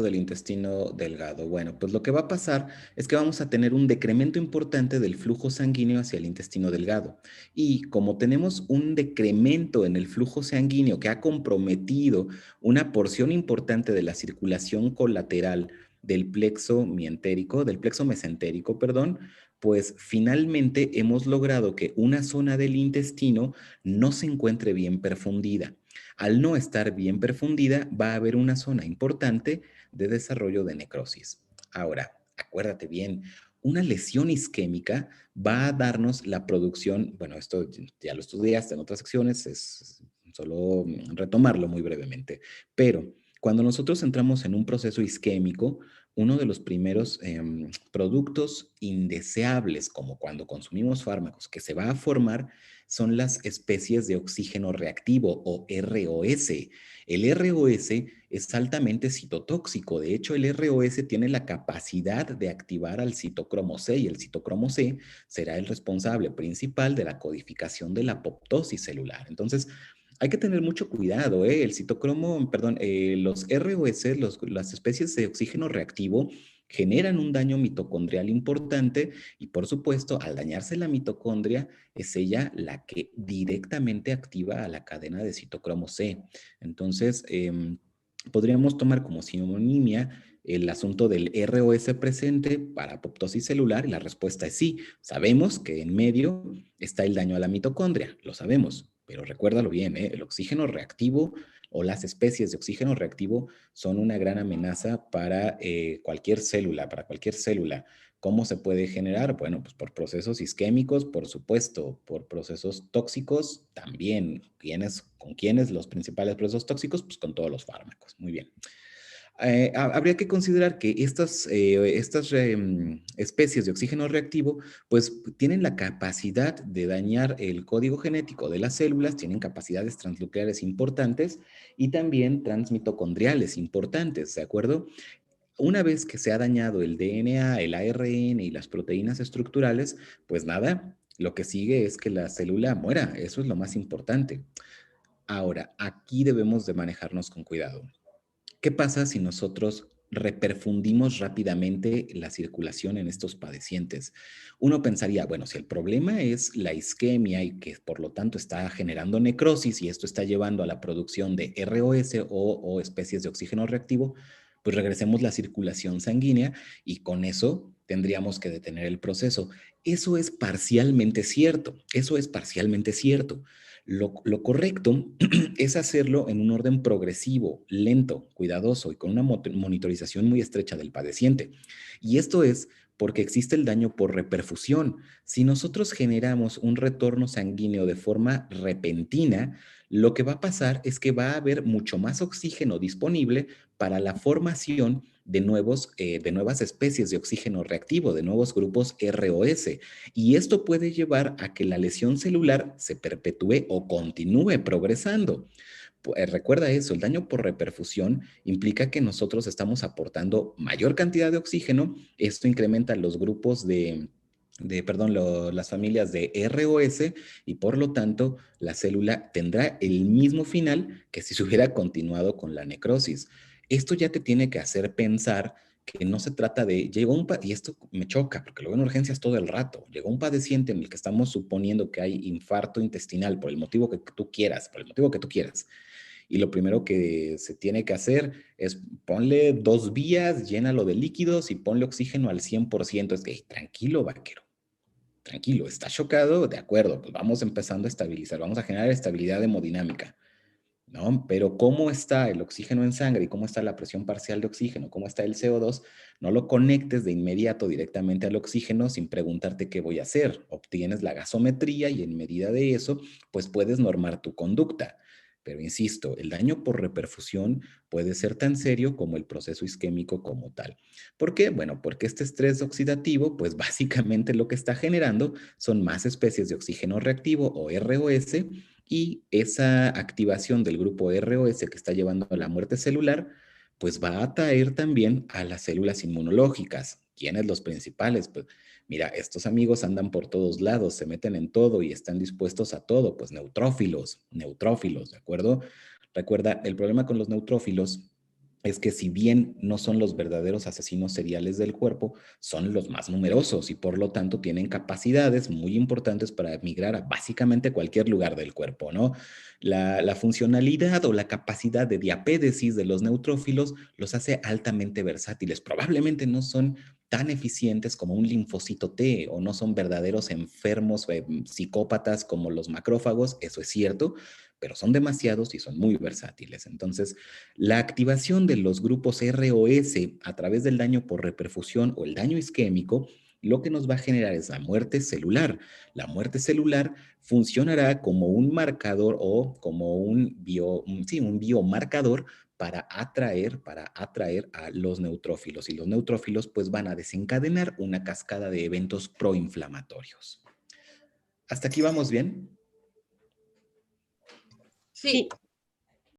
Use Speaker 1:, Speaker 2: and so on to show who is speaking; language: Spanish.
Speaker 1: del intestino delgado? Bueno, pues lo que va a pasar es que vamos a tener un decremento importante del flujo sanguíneo hacia el intestino delgado. Y como tenemos un decremento en el flujo sanguíneo que ha comprometido una porción importante de la circulación colateral del plexo mesentérico, perdón, pues finalmente hemos logrado que una zona del intestino no se encuentre bien perfundida. Al no estar bien perfundida, va a haber una zona importante de desarrollo de necrosis. Ahora, acuérdate bien, una lesión isquémica va a darnos la producción, bueno, esto ya lo estudiaste en otras secciones, es solo retomarlo muy brevemente, pero cuando nosotros entramos en un proceso isquémico, uno de los primeros productos indeseables, como cuando consumimos fármacos, que se va a formar son las especies de oxígeno reactivo o ROS. El ROS es altamente citotóxico. De hecho, el ROS tiene la capacidad de activar al citocromo C y el citocromo C será el responsable principal de la codificación de la apoptosis celular. Entonces, hay que tener mucho cuidado, ¿eh? El citocromo, perdón, los ROS, las especies de oxígeno reactivo, generan un daño mitocondrial importante y, por supuesto, al dañarse la mitocondria, es ella la que directamente activa a la cadena de citocromo C. Entonces, podríamos tomar como sinonimia el asunto del ROS presente para apoptosis celular y la respuesta es sí. Sabemos que en medio está el daño a la mitocondria, lo sabemos, pero recuérdalo bien, ¿eh? El oxígeno reactivo o las especies de oxígeno reactivo son una gran amenaza para cualquier célula, para cualquier célula. ¿Cómo se puede generar? Bueno, pues por procesos isquémicos, por supuesto, por procesos tóxicos también. ¿Con quiénes los principales procesos tóxicos? Pues con todos los fármacos. Muy bien. Habría que considerar que estas especies de oxígeno reactivo, pues tienen la capacidad de dañar el código genético de las células, tienen capacidades transnucleares importantes y también transmitocondriales importantes, ¿de acuerdo? Una vez que se ha dañado el DNA, el ARN y las proteínas estructurales, pues nada, lo que sigue es que la célula muera, eso es lo más importante. Ahora, aquí debemos de manejarnos con cuidado. ¿Qué pasa si nosotros reperfundimos rápidamente la circulación en estos padecientes? Uno pensaría, bueno, si el problema es la isquemia y que por lo tanto está generando necrosis y esto está llevando a la producción de ROS o especies de oxígeno reactivo, pues regresemos la circulación sanguínea y con eso tendríamos que detener el proceso. Eso es parcialmente cierto, eso es parcialmente cierto. Lo correcto es hacerlo en un orden progresivo, lento, cuidadoso y con una monitorización muy estrecha del padeciente. Y esto es porque existe el daño por reperfusión. Si nosotros generamos un retorno sanguíneo de forma repentina, lo que va a pasar es que va a haber mucho más oxígeno disponible para la formación de nuevas especies de oxígeno reactivo, de nuevos grupos ROS. Y esto puede llevar a que la lesión celular se perpetúe o continúe progresando. Recuerda eso, el daño por reperfusión implica que nosotros estamos aportando mayor cantidad de oxígeno, esto incrementa los grupos las familias de ROS y por lo tanto la célula tendrá el mismo final que si se hubiera continuado con la necrosis. Esto ya te tiene que hacer pensar que no se trata de, y esto me choca, porque luego en urgencias todo el rato, llegó un padeciente en el que estamos suponiendo que hay infarto intestinal por el motivo que tú quieras, por el motivo que tú quieras. Y lo primero que se tiene que hacer es ponle 2 vías, llénalo de líquidos y ponle oxígeno al 100%. Es que, tranquilo, vaquero, tranquilo, está chocado, de acuerdo, pues vamos empezando a estabilizar, vamos a generar estabilidad hemodinámica. ¿No? Pero cómo está el oxígeno en sangre y cómo está la presión parcial de oxígeno, cómo está el CO2, no lo conectes de inmediato directamente al oxígeno sin preguntarte qué voy a hacer. Obtienes la gasometría y en medida de eso, pues puedes normar tu conducta. Pero insisto, el daño por reperfusión puede ser tan serio como el proceso isquémico como tal. ¿Por qué? Bueno, porque este estrés oxidativo, pues básicamente lo que está generando son más especies de oxígeno reactivo o ROS y esa activación del grupo ROS que está llevando a la muerte celular, pues va a atraer también a las células inmunológicas. ¿Quiénes los principales? Pues mira, estos amigos andan por todos lados, se meten en todo y están dispuestos a todo, pues neutrófilos, ¿de acuerdo? Recuerda, el problema con los neutrófilos es que si bien no son los verdaderos asesinos seriales del cuerpo, son los más numerosos y por lo tanto tienen capacidades muy importantes para migrar a básicamente cualquier lugar del cuerpo, ¿no? La funcionalidad o la capacidad de diapédesis de los neutrófilos los hace altamente versátiles. Probablemente no son tan eficientes como un linfocito T o no son verdaderos enfermos psicópatas como los macrófagos, eso es cierto, pero son demasiados y son muy versátiles. Entonces, la activación de los grupos R o S a través del daño por reperfusión o el daño isquémico, lo que nos va a generar es la muerte celular. La muerte celular funcionará como un marcador o como un biomarcador para atraer a los neutrófilos. Y los neutrófilos pues van a desencadenar una cascada de eventos proinflamatorios. ¿Hasta aquí vamos bien?
Speaker 2: Sí.